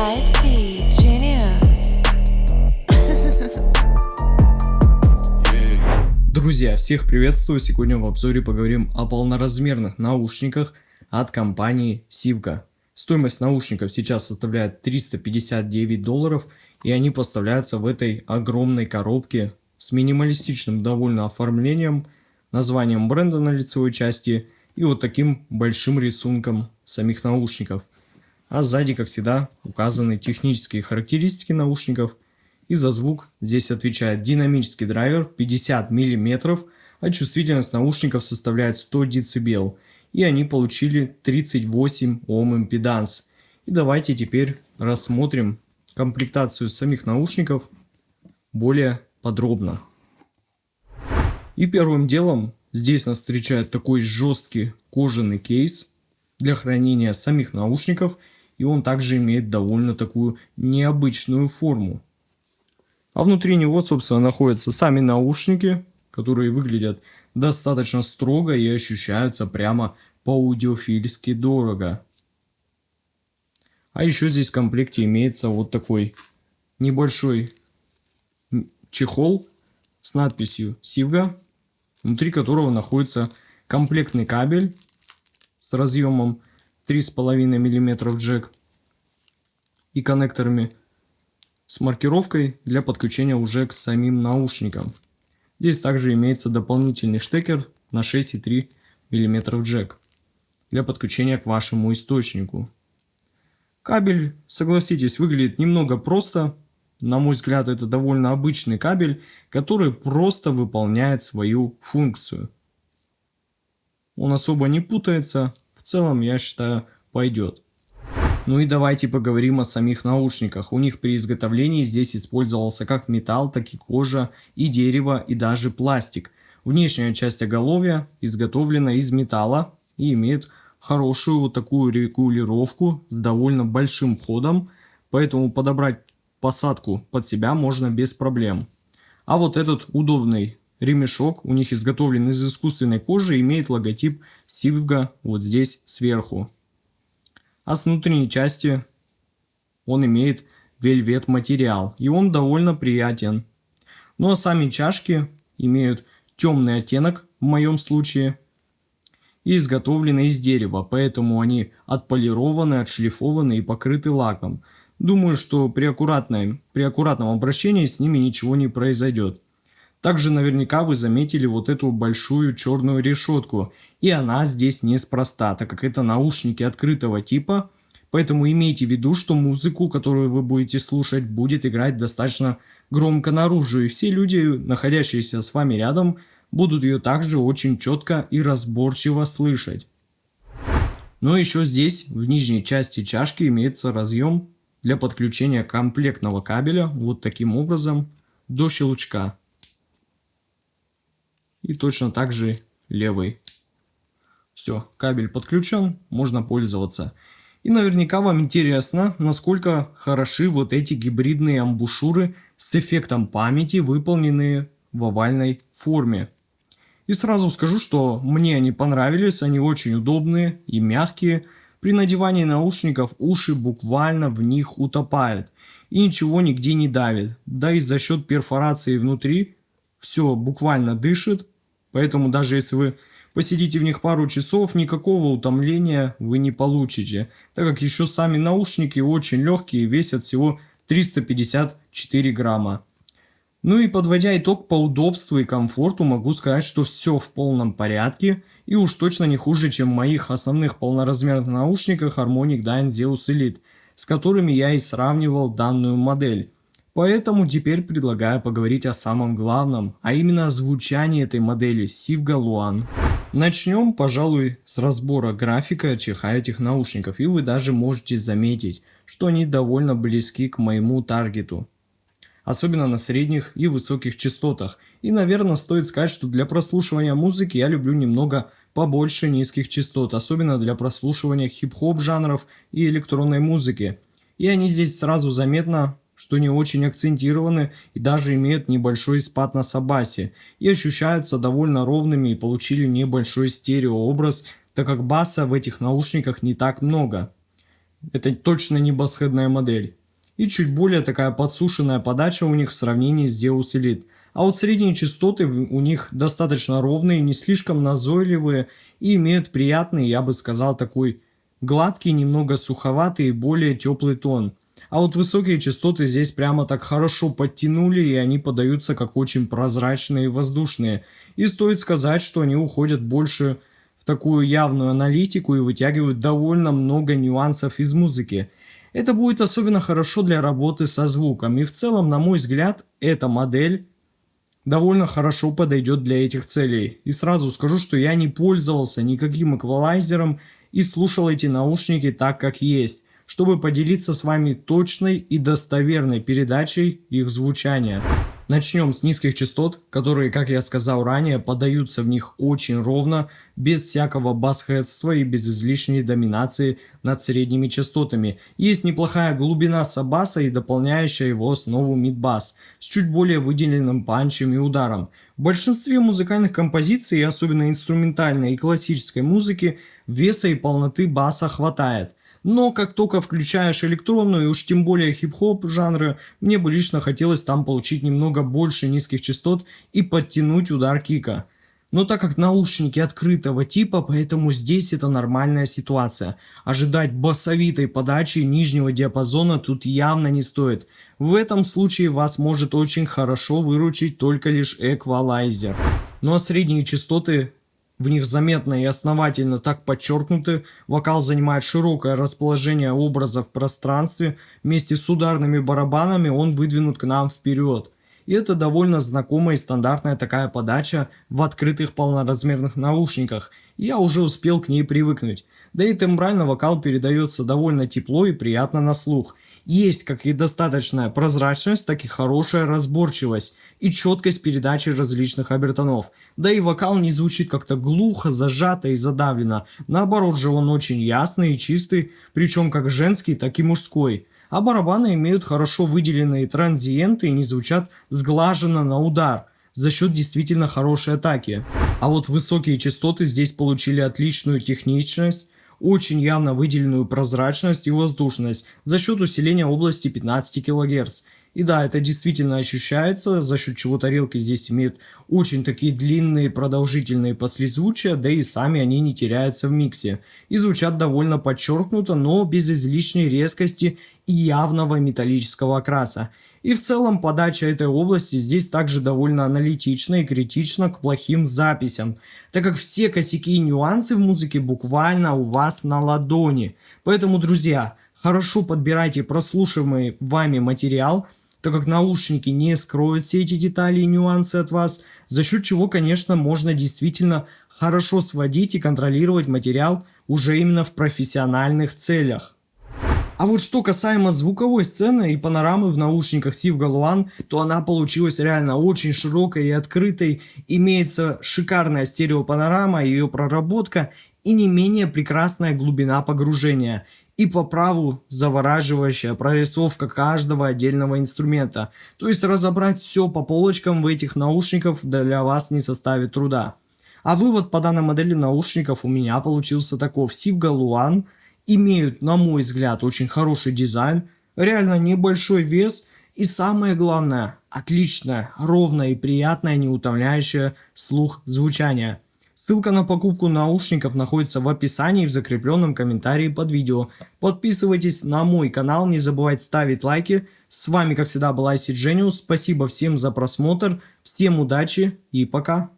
I see genius. Друзья, всех приветствую! Сегодня в обзоре поговорим о полноразмерных наушниках от компании Sivga. Стоимость наушников сейчас составляет $359, и они поставляются в этой огромной коробке с минималистичным довольно оформлением, названием бренда на лицевой части и вот таким большим рисунком самих наушников. А сзади, как всегда, указаны технические характеристики наушников. И за звук здесь отвечает динамический драйвер 50 мм, а чувствительность наушников составляет 100 дБ. И они получили 38 Ом импеданс. И давайте теперь рассмотрим комплектацию самих наушников более подробно. И первым делом здесь нас встречает такой жесткий кожаный кейс для хранения самих наушников. И он также имеет довольно такую необычную форму. А внутри него, собственно, находятся сами наушники, которые выглядят достаточно строго и ощущаются прямо по-аудиофильски дорого. А еще здесь в комплекте имеется вот такой небольшой чехол с надписью Sivga, внутри которого находится комплектный кабель с разъемом 3,5 мм джек и коннекторами с маркировкой для подключения уже к самим наушникам. Здесь также имеется дополнительный штекер на 6,3 мм джек для подключения к вашему источнику. Кабель, согласитесь, выглядит немного просто. На мой взгляд, это довольно обычный кабель, который просто выполняет свою функцию. Он особо не путается. В целом, я считаю, пойдет. Ну и давайте поговорим о самих наушниках. У них при изготовлении здесь использовался как металл, так и кожа, и дерево, и даже пластик. Внешняя часть оголовья изготовлена из металла и имеет хорошую вот такую регулировку с довольно большим ходом, поэтому подобрать посадку под себя можно без проблем. А вот этот удобный ремешок у них изготовлен из искусственной кожи и имеет логотип Sivga вот здесь сверху. А с внутренней части он имеет вельвет материал, и он довольно приятен. Ну а сами чашки имеют темный оттенок в моем случае и изготовлены из дерева, поэтому они отполированы, отшлифованы и покрыты лаком. Думаю, что при аккуратном обращении с ними ничего не произойдет. Также наверняка вы заметили вот эту большую черную решетку, и она здесь неспроста, так как это наушники открытого типа, поэтому имейте в виду, что музыку, которую вы будете слушать, будет играть достаточно громко наружу, и все люди, находящиеся с вами рядом, будут ее также очень четко и разборчиво слышать. Но еще здесь, в нижней части чашки, имеется разъем для подключения комплектного кабеля, вот таким образом, до щелчка. И точно так же левый. Все, кабель подключен, можно пользоваться. И наверняка вам интересно, насколько хороши вот эти гибридные амбушюры с эффектом памяти, выполненные в овальной форме. И сразу скажу, что мне они понравились, они очень удобные и мягкие. При надевании наушников уши буквально в них утопают и ничего нигде не давит. Да и за счет перфорации внутри все буквально дышит, поэтому даже если вы посидите в них пару часов, никакого утомления вы не получите, так как еще сами наушники очень легкие, весят всего 354 грамма. Ну и подводя итог по удобству и комфорту, могу сказать, что все в полном порядке и уж точно не хуже, чем в моих основных полноразмерных наушниках Harmonic Dyne Zeus Elite, с которыми я и сравнивал данную модель. Поэтому теперь предлагаю поговорить о самом главном, а именно о звучании этой модели Sivga Luan. Начнем, пожалуй, с разбора графика чеха этих наушников, и вы даже можете заметить, что они довольно близки к моему таргету. Особенно на средних и высоких частотах. И, наверное, стоит сказать, что для прослушивания музыки я люблю немного побольше низких частот, особенно для прослушивания хип-хоп жанров и электронной музыки. И они здесь сразу заметно, что не очень акцентированы и даже имеют небольшой спад на сабасе, и ощущаются довольно ровными и получили небольшой стереообраз, так как баса в этих наушниках не так много. Это точно не басхедная модель. И чуть более такая подсушенная подача у них в сравнении с Deus Elite. А вот средние частоты у них достаточно ровные, не слишком назойливые и имеют приятный, я бы сказал, такой гладкий, немного суховатый и более теплый тон. А вот высокие частоты здесь прямо так хорошо подтянули, и они подаются как очень прозрачные и воздушные. И стоит сказать, что они уходят больше в такую явную аналитику и вытягивают довольно много нюансов из музыки. Это будет особенно хорошо для работы со звуком. И в целом, на мой взгляд, эта модель довольно хорошо подойдет для этих целей. И сразу скажу, что я не пользовался никаким эквалайзером и слушал эти наушники так, как есть, чтобы поделиться с вами точной и достоверной передачей их звучания. Начнем с низких частот, которые, как я сказал ранее, подаются в них очень ровно, без всякого басхедства и без излишней доминации над средними частотами. Есть неплохая глубина сабаса и дополняющая его основу мидбас, с чуть более выделенным панчем и ударом. В большинстве музыкальных композиций, особенно инструментальной и классической музыки, веса и полноты баса хватает. Но как только включаешь электронную и уж тем более хип-хоп жанры, мне бы лично хотелось там получить немного больше низких частот и подтянуть удар кика. Но так как наушники открытого типа, поэтому здесь это нормальная ситуация. Ожидать басовитой подачи нижнего диапазона тут явно не стоит. В этом случае вас может очень хорошо выручить только лишь эквалайзер. Ну а средние частоты в них заметно и основательно так подчеркнуты, вокал занимает широкое расположение образа в пространстве, вместе с ударными барабанами он выдвинут к нам вперед. И это довольно знакомая и стандартная такая подача в открытых полноразмерных наушниках, и я уже успел к ней привыкнуть. Да и тембрально вокал передается довольно тепло и приятно на слух. Есть как и достаточная прозрачность, так и хорошая разборчивость и четкость передачи различных обертонов. Да и вокал не звучит как-то глухо, зажато и задавленно. Наоборот же он очень ясный и чистый, причем как женский, так и мужской. А барабаны имеют хорошо выделенные транзиенты и не звучат сглаженно на удар, за счет действительно хорошей атаки. А вот высокие частоты здесь получили отличную техничность, очень явно выделенную прозрачность и воздушность за счет усиления области 15 кГц. И да, это действительно ощущается, за счет чего тарелки здесь имеют очень такие длинные продолжительные послезвучия, да и сами они не теряются в миксе. И звучат довольно подчеркнуто, но без излишней резкости и явного металлического окраса. И в целом подача этой области здесь также довольно аналитична и критична к плохим записям, так как все косяки и нюансы в музыке буквально у вас на ладони. Поэтому, друзья, хорошо подбирайте прослушиваемый вами материал, так как наушники не скроют все эти детали и нюансы от вас, за счет чего, конечно, можно действительно хорошо сводить и контролировать материал уже именно в профессиональных целях. А вот что касаемо звуковой сцены и панорамы в наушниках Sivga Luan, то она получилась реально очень широкой и открытой. Имеется шикарная стереопанорама, ее проработка и не менее прекрасная глубина погружения. И по праву завораживающая прорисовка каждого отдельного инструмента. То есть разобрать все по полочкам в этих наушниках для вас не составит труда. А вывод по данной модели наушников у меня получился таков. Sivga Luan имеют, на мой взгляд, очень хороший дизайн, реально небольшой вес и самое главное, отличное, ровное и приятное, не утомляющее слух звучание. Ссылка на покупку наушников находится в описании и в закрепленном комментарии под видео. Подписывайтесь на мой канал, не забывайте ставить лайки. С вами, как всегда, был IC Genius. Спасибо всем за просмотр, всем удачи и пока.